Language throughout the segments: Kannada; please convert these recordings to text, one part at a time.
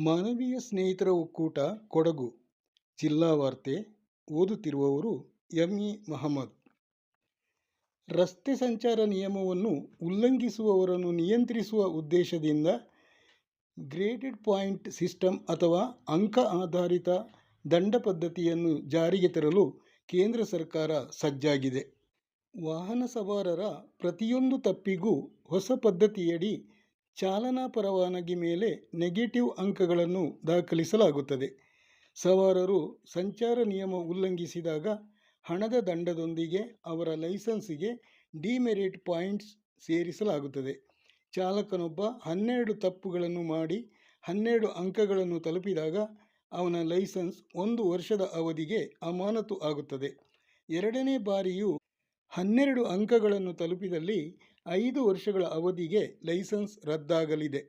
ಮಾನವೀಯ ಸ್ನೇಹಿತರ ಒಕ್ಕೂಟ ಕೊಡಗು ಜಿಲ್ಲಾ ವಾರ್ತೆ ಓದುತ್ತಿರುವವರು ಎಂ.ಇ. ಮಹಮ್ಮದ್. ರಸ್ತೆ ಸಂಚಾರ ನಿಯಮವನ್ನು ಉಲ್ಲಂಘಿಸುವವರನ್ನು ನಿಯಂತ್ರಿಸುವ ಉದ್ದೇಶದಿಂದ ಗ್ರೇಡೆಡ್ ಪಾಯಿಂಟ್ ಸಿಸ್ಟಮ್ ಅಥವಾ ಅಂಕ ಆಧಾರಿತ ದಂಡ ಪದ್ಧತಿಯನ್ನು ಜಾರಿಗೆ ತರಲು ಕೇಂದ್ರ ಸರ್ಕಾರ ಸಜ್ಜಾಗಿದೆ. ವಾಹನ ಸವಾರರ ಪ್ರತಿಯೊಂದು ತಪ್ಪಿಗೂ ಹೊಸ ಪದ್ಧತಿಯಡಿ ಚಾಲನಾ ಪರವಾನಗಿ ಮೇಲೆ ನೆಗೆಟಿವ್ ಅಂಕಗಳನ್ನು ದಾಖಲಿಸಲಾಗುತ್ತದೆ. ಸವಾರರು ಸಂಚಾರ ನಿಯಮ ಉಲ್ಲಂಘಿಸಿದಾಗ ಹಣದ ದಂಡದೊಂದಿಗೆ ಅವರ ಲೈಸೆನ್ಸಿಗೆ ಡಿಮೆರಿಟ್ ಪಾಯಿಂಟ್ಸ್ ಸೇರಿಸಲಾಗುತ್ತದೆ. ಚಾಲಕನೊಬ್ಬ 12 ತಪ್ಪುಗಳನ್ನು ಮಾಡಿ 12 ಅಂಕಗಳನ್ನು ತಲುಪಿದಾಗ ಅವನ ಲೈಸೆನ್ಸ್ 1 ವರ್ಷದ ಅವಧಿಗೆ ಅಮಾನತು ಆಗುತ್ತದೆ. ಎರಡನೇ ಬಾರಿಯೂ 12 ಅಂಕಗಳನ್ನು ತಲುಪಿದಲ್ಲಿ 5 ವರ್ಷಗಳ ಅವಧಿಗೆ ಲೈಸೆನ್ಸ್ ರದ್ದಾಗಲಿದೆ.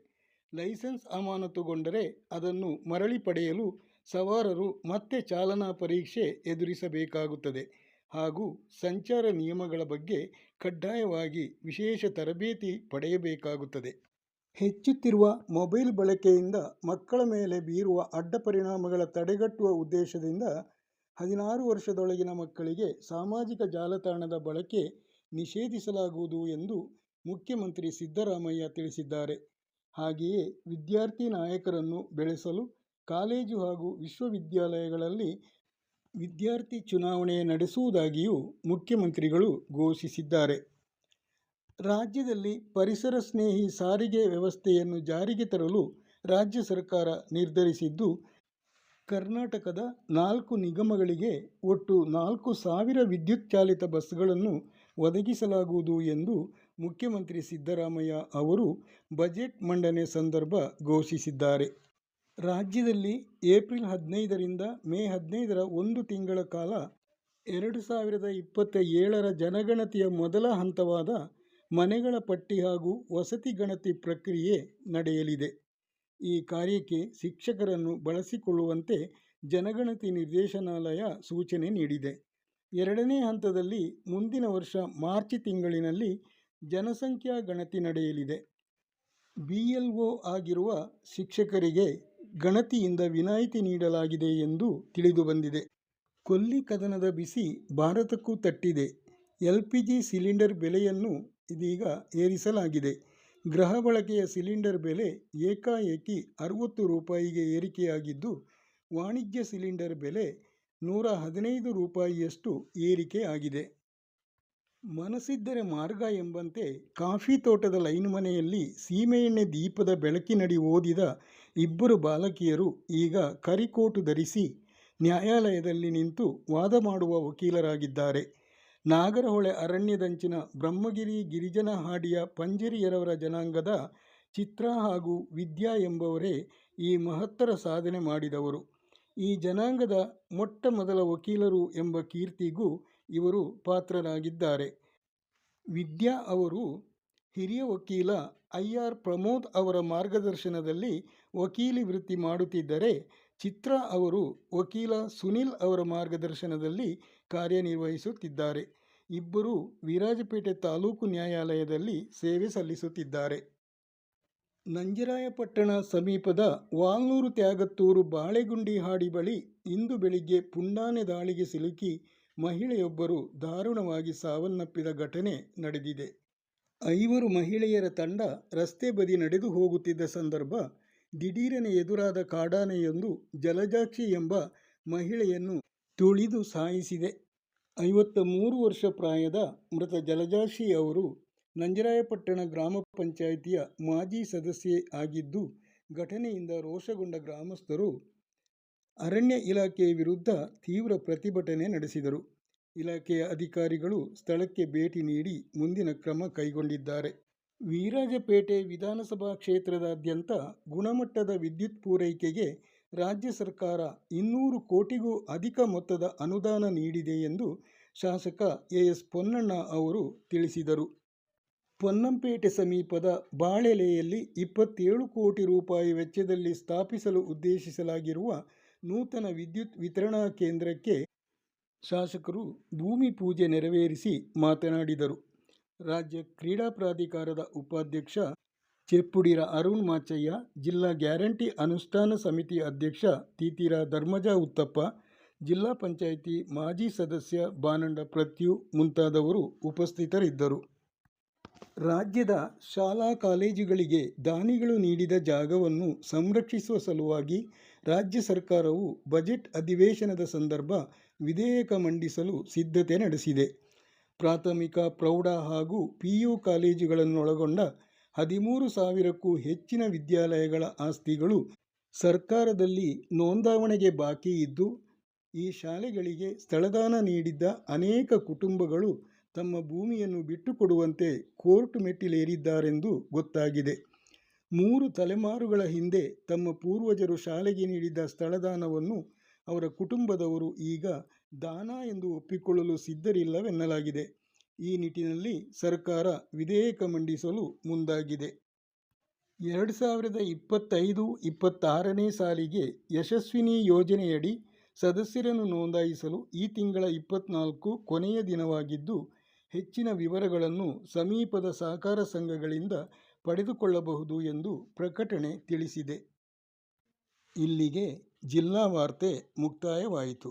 ಲೈಸೆನ್ಸ್ ಅಮಾನತುಗೊಂಡರೆ ಅದನ್ನು ಮರಳಿ ಪಡೆಯಲು ಸವಾರರು ಮತ್ತೆ ಚಾಲನಾ ಪರೀಕ್ಷೆ ಎದುರಿಸಬೇಕಾಗುತ್ತದೆ ಹಾಗೂ ಸಂಚಾರ ನಿಯಮಗಳ ಬಗ್ಗೆ ಕಡ್ಡಾಯವಾಗಿ ವಿಶೇಷ ತರಬೇತಿ ಪಡೆಯಬೇಕಾಗುತ್ತದೆ. ಹೆಚ್ಚುತ್ತಿರುವ ಮೊಬೈಲ್ ಬಳಕೆಯಿಂದ ಮಕ್ಕಳ ಮೇಲೆ ಬೀರುವ ಅಡ್ಡ ಪರಿಣಾಮಗಳ ತಡೆಗಟ್ಟುವ ಉದ್ದೇಶದಿಂದ 16 ವರ್ಷದೊಳಗಿನ ಮಕ್ಕಳಿಗೆ ಸಾಮಾಜಿಕ ಜಾಲತಾಣದ ಬಳಕೆ ನಿಷೇಧಿಸಲಾಗುವುದು ಎಂದು ಮುಖ್ಯಮಂತ್ರಿ ಸಿದ್ದರಾಮಯ್ಯ ತಿಳಿಸಿದ್ದಾರೆ. ಹಾಗೆಯೇ ವಿದ್ಯಾರ್ಥಿ ನಾಯಕರನ್ನು ಬೆಳೆಸಲು ಕಾಲೇಜು ಹಾಗೂ ವಿಶ್ವವಿದ್ಯಾಲಯಗಳಲ್ಲಿ ವಿದ್ಯಾರ್ಥಿ ಚುನಾವಣೆ ನಡೆಸುವುದಾಗಿಯೂ ಮುಖ್ಯಮಂತ್ರಿಗಳು ಘೋಷಿಸಿದ್ದಾರೆ. ರಾಜ್ಯದಲ್ಲಿ ಪರಿಸರ ಸ್ನೇಹಿ ಸಾರಿಗೆ ವ್ಯವಸ್ಥೆಯನ್ನು ಜಾರಿಗೆ ತರಲು ರಾಜ್ಯ ಸರ್ಕಾರ ನಿರ್ಧರಿಸಿದ್ದು, ಕರ್ನಾಟಕದ 4 ನಿಗಮಗಳಿಗೆ ಒಟ್ಟು 4,000 ವಿದ್ಯುತ್ ಚಾಲಿತ ಬಸ್ಗಳನ್ನು ಒದಗಿಸಲಾಗುವುದು ಎಂದು ಮುಖ್ಯಮಂತ್ರಿ ಸಿದ್ದರಾಮಯ್ಯ ಅವರು ಬಜೆಟ್ ಮಂಡನೆ ಸಂದರ್ಭ ಘೋಷಿಸಿದ್ದಾರೆ. ರಾಜ್ಯದಲ್ಲಿ ಏಪ್ರಿಲ್ 15ರಿಂದ ಮೇ 15ರ 1 ತಿಂಗಳ ಕಾಲ 2027ರ ಜನಗಣತಿಯ ಮೊದಲ ಹಂತವಾದ ಮನೆಗಳ ಪಟ್ಟಿ ಹಾಗೂ ವಸತಿ ಗಣತಿ ಪ್ರಕ್ರಿಯೆ ನಡೆಯಲಿದೆ. ಈ ಕಾರ್ಯಕ್ಕೆ ಶಿಕ್ಷಕರನ್ನು ಬಳಸಿಕೊಳ್ಳುವಂತೆ ಜನಗಣತಿ ನಿರ್ದೇಶನಾಲಯ ಸೂಚನೆ ನೀಡಿದೆ. ಎರಡನೇ ಹಂತದಲ್ಲಿ ಮುಂದಿನ ವರ್ಷ ಮಾರ್ಚ್ ತಿಂಗಳಿನಲ್ಲಿ ಜನಸಂಖ್ಯಾ ಗಣತಿ ನಡೆಯಲಿದೆ. BLO ಆಗಿರುವ ಶಿಕ್ಷಕರಿಗೆ ಗಣತಿಯಿಂದ ವಿನಾಯಿತಿ ನೀಡಲಾಗಿದೆ ಎಂದು ತಿಳಿದುಬಂದಿದೆ. ಕೊಲ್ಲಿ ಕದನದ ಬಿಸಿ ಭಾರತಕ್ಕೂ ತಟ್ಟಿದೆ. LPG ಸಿಲಿಂಡರ್ ಬೆಲೆಯನ್ನು ಇದೀಗ ಏರಿಸಲಾಗಿದೆ. ಗೃಹ ಬಳಕೆಯ ಸಿಲಿಂಡರ್ ಬೆಲೆ ಏಕಾಏಕಿ 60 ರೂಪಾಯಿಗೆ ಏರಿಕೆಯಾಗಿದ್ದು, ವಾಣಿಜ್ಯ ಸಿಲಿಂಡರ್ ಬೆಲೆ 115 ರೂಪಾಯಿಯಷ್ಟು ಏರಿಕೆಯಾಗಿದೆ. ಮನಸ್ಸಿದ್ದರೆ ಮಾರ್ಗ ಎಂಬಂತೆ ಕಾಫಿ ತೋಟದ ಲೈನ್ ಮನೆಯಲ್ಲಿ ಸೀಮೆಎಣ್ಣೆ ದೀಪದ ಬೆಳಕಿನಡಿ ಓದಿದ 2 ಬಾಲಕಿಯರು ಈಗ ಕರಿಕೋಟು ಧರಿಸಿ ನ್ಯಾಯಾಲಯದಲ್ಲಿ ನಿಂತು ವಾದ ಮಾಡುವ ವಕೀಲರಾಗಿದ್ದಾರೆ. ನಾಗರಹೊಳೆ ಅರಣ್ಯದಂಚಿನ ಬ್ರಹ್ಮಗಿರಿ ಗಿರಿಜನ ಹಾಡಿಯ ಪಂಜರಿಯರವರ ಜನಾಂಗದ ಚಿತ್ರಾ ಹಾಗೂ ವಿದ್ಯಾ ಎಂಬವರೇ ಈ ಮಹತ್ತರ ಸಾಧನೆ ಮಾಡಿದವರು. ಈ ಜನಾಂಗದ ಮೊಟ್ಟ ಮೊದಲ ವಕೀಲರು ಎಂಬ ಕೀರ್ತಿಗೂ ಇವರು ಪಾತ್ರರಾಗಿದ್ದಾರೆ. ವಿದ್ಯಾ ಅವರು ಹಿರಿಯ ವಕೀಲ IR ಪ್ರಮೋದ್ ಅವರ ಮಾರ್ಗದರ್ಶನದಲ್ಲಿ ವಕೀಲಿ ವೃತ್ತಿ ಮಾಡುತ್ತಿದ್ದರೆ, ಚಿತ್ರಾ ಅವರು ವಕೀಲ ಸುನಿಲ್ ಅವರ ಮಾರ್ಗದರ್ಶನದಲ್ಲಿ ಕಾರ್ಯನಿರ್ವಹಿಸುತ್ತಿದ್ದಾರೆ. ಇಬ್ಬರೂ ವಿರಾಜಪೇಟೆ ತಾಲೂಕು ನ್ಯಾಯಾಲಯದಲ್ಲಿ ಸೇವೆ ಸಲ್ಲಿಸುತ್ತಿದ್ದಾರೆ. ನಂಜರಾಯಪಟ್ಟಣ ಸಮೀಪದ ವಾಲ್ನೂರು ತ್ಯಾಗತ್ತೂರು ಬಾಳೆಗುಂಡಿ ಹಾಡಿ ಬಳಿ ಇಂದು ಬೆಳಿಗ್ಗೆ ಪುಂಡಾನೆ ದಾಳಿಗೆ ಸಿಲುಕಿ ಮಹಿಳೆಯೊಬ್ಬರು ದಾರುಣವಾಗಿ ಸಾವನ್ನಪ್ಪಿದ ಘಟನೆ ನಡೆದಿದೆ. 5 ಮಹಿಳೆಯರ ತಂಡ ರಸ್ತೆ ಬದಿ ನಡೆದು ಹೋಗುತ್ತಿದ್ದ ಸಂದರ್ಭ ದಿಢೀರನೆ ಎದುರಾದ ಕಾಡಾನೆಯೊಂದು ಜಲಜಾಕ್ಷಿ ಎಂಬ ಮಹಿಳೆಯನ್ನು ತುಳಿದು ಸಾಯಿಸಿದೆ. 53 ವರ್ಷ ಪ್ರಾಯದ ಮೃತ ಜಲಜಾಕ್ಷಿ ಅವರು ನಂಜರಾಯಪಟ್ಟಣ ಗ್ರಾಮ ಪಂಚಾಯಿತಿಯ ಮಾಜಿ ಸದಸ್ಯೆ ಆಗಿದ್ದು, ಘಟನೆಯಿಂದ ರೋಷಗೊಂಡ ಗ್ರಾಮಸ್ಥರು ಅರಣ್ಯ ಇಲಾಖೆ ವಿರುದ್ಧ ತೀವ್ರ ಪ್ರತಿಭಟನೆ ನಡೆಸಿದರು. ಇಲಾಖೆಯ ಅಧಿಕಾರಿಗಳು ಸ್ಥಳಕ್ಕೆ ಭೇಟಿ ನೀಡಿ ಮುಂದಿನ ಕ್ರಮ ಕೈಗೊಂಡಿದ್ದಾರೆ. ವಿರಾಜಪೇಟೆ ವಿಧಾನಸಭಾ ಕ್ಷೇತ್ರದಾದ್ಯಂತ ಗುಣಮಟ್ಟದ ವಿದ್ಯುತ್ ಪೂರೈಕೆಗೆ ರಾಜ್ಯ ಸರ್ಕಾರ 200 ಕೋಟಿಗೂ ಅಧಿಕ ಮೊತ್ತದ ಅನುದಾನ ನೀಡಿದೆ ಎಂದು ಶಾಸಕ AS ಪೊನ್ನಣ್ಣ ಅವರು ತಿಳಿಸಿದರು. ಪೊನ್ನಂಪೇಟೆ ಸಮೀಪದ ಬಾಳೆಲೆಯಲ್ಲಿ 27 ಕೋಟಿ ರೂಪಾಯಿ ವೆಚ್ಚದಲ್ಲಿ ಸ್ಥಾಪಿಸಲು ಉದ್ದೇಶಿಸಲಾಗಿರುವ ನೂತನ ವಿದ್ಯುತ್ ವಿತರಣಾ ಕೇಂದ್ರಕ್ಕೆ ಶಾಸಕರು ಭೂಮಿ ಪೂಜೆ ನೆರವೇರಿಸಿ ಮಾತನಾಡಿದರು. ರಾಜ್ಯ ಕ್ರೀಡಾ ಪ್ರಾಧಿಕಾರದ ಉಪಾಧ್ಯಕ್ಷ ಚೆಪ್ಪುಡಿರ ಅರುಣ್ ಮಾಚಯ್ಯ, ಜಿಲ್ಲಾ ಗ್ಯಾರಂಟಿ ಅನುಷ್ಠಾನ ಸಮಿತಿ ಅಧ್ಯಕ್ಷ ತೀತಿರ ಧರ್ಮಜ ಉತ್ತಪ್ಪ, ಜಿಲ್ಲಾ ಪಂಚಾಯಿತಿ ಮಾಜಿ ಸದಸ್ಯ ಬಾನಂಡ ಪ್ರತ್ಯು ಮುಂತಾದವರು ಉಪಸ್ಥಿತರಿದ್ದರು. ರಾಜ್ಯದ ಶಾಲಾ ಕಾಲೇಜುಗಳಿಗೆ ದಾನಿಗಳು ನೀಡಿದ ಜಾಗವನ್ನು ಸಂರಕ್ಷಿಸುವ ಸಲುವಾಗಿ ರಾಜ್ಯ ಸರ್ಕಾರವು ಬಜೆಟ್ ಅಧಿವೇಶನದ ಸಂದರ್ಭ ವಿಧೇಯಕ ಮಂಡಿಸಲು ಸಿದ್ಧತೆ ನಡೆಸಿದೆ. ಪ್ರಾಥಮಿಕ, ಪ್ರೌಢ ಹಾಗೂ ಪಿಯು ಕಾಲೇಜುಗಳನ್ನೊಳಗೊಂಡ 13,000ಕ್ಕೂ ಹೆಚ್ಚಿನ ವಿದ್ಯಾಲಯಗಳ ಆಸ್ತಿಗಳು ಸರ್ಕಾರದಲ್ಲಿ ನೋಂದಾವಣೆಗೆ ಬಾಕಿ ಇದ್ದು, ಈ ಶಾಲೆಗಳಿಗೆ ಸ್ಥಳದಾನ ನೀಡಿದ್ದ ಅನೇಕ ಕುಟುಂಬಗಳು ತಮ್ಮ ಭೂಮಿಯನ್ನು ಬಿಟ್ಟುಕೊಡುವಂತೆ ಕೋರ್ಟ್ ಮೆಟ್ಟಿಲೇರಿದ್ದಾರೆಂದು ಗೊತ್ತಾಗಿದೆ. 3 ತಲೆಮಾರುಗಳ ಹಿಂದೆ ತಮ್ಮ ಪೂರ್ವಜರು ಶಾಲೆಗೆ ನೀಡಿದ್ದ ಸ್ಥಳದಾನವನ್ನು ಅವರ ಕುಟುಂಬದವರು ಈಗ ದಾನ ಎಂದು ಒಪ್ಪಿಕೊಳ್ಳಲು ಸಿದ್ಧರಿಲ್ಲವೆನ್ನಲಾಗಿದೆ. ಈ ನಿಟ್ಟಿನಲ್ಲಿ ಸರ್ಕಾರ ವಿಧೇಯಕ ಮಂಡಿಸಲು ಮುಂದಾಗಿದೆ. 2025-26ನೇ ಸಾಲಿಗೆ ಯಶಸ್ವಿನಿ ಯೋಜನೆಯಡಿ ಸದಸ್ಯರನ್ನು ನೋಂದಾಯಿಸಲು ಈ ತಿಂಗಳ 24 ಕೊನೆಯ ದಿನವಾಗಿದ್ದು, ಹೆಚ್ಚಿನ ವಿವರಗಳನ್ನು ಸಮೀಪದ ಸಹಕಾರ ಸಂಘಗಳಿಂದ ಪಡೆದುಕೊಳ್ಳಬಹುದು ಎಂದು ಪ್ರಕಟಣೆ ತಿಳಿಸಿದೆ. ಇಲ್ಲಿಗೆ ಜಿಲ್ಲಾ ವಾರ್ತೆ ಮುಕ್ತಾಯವಾಯಿತು.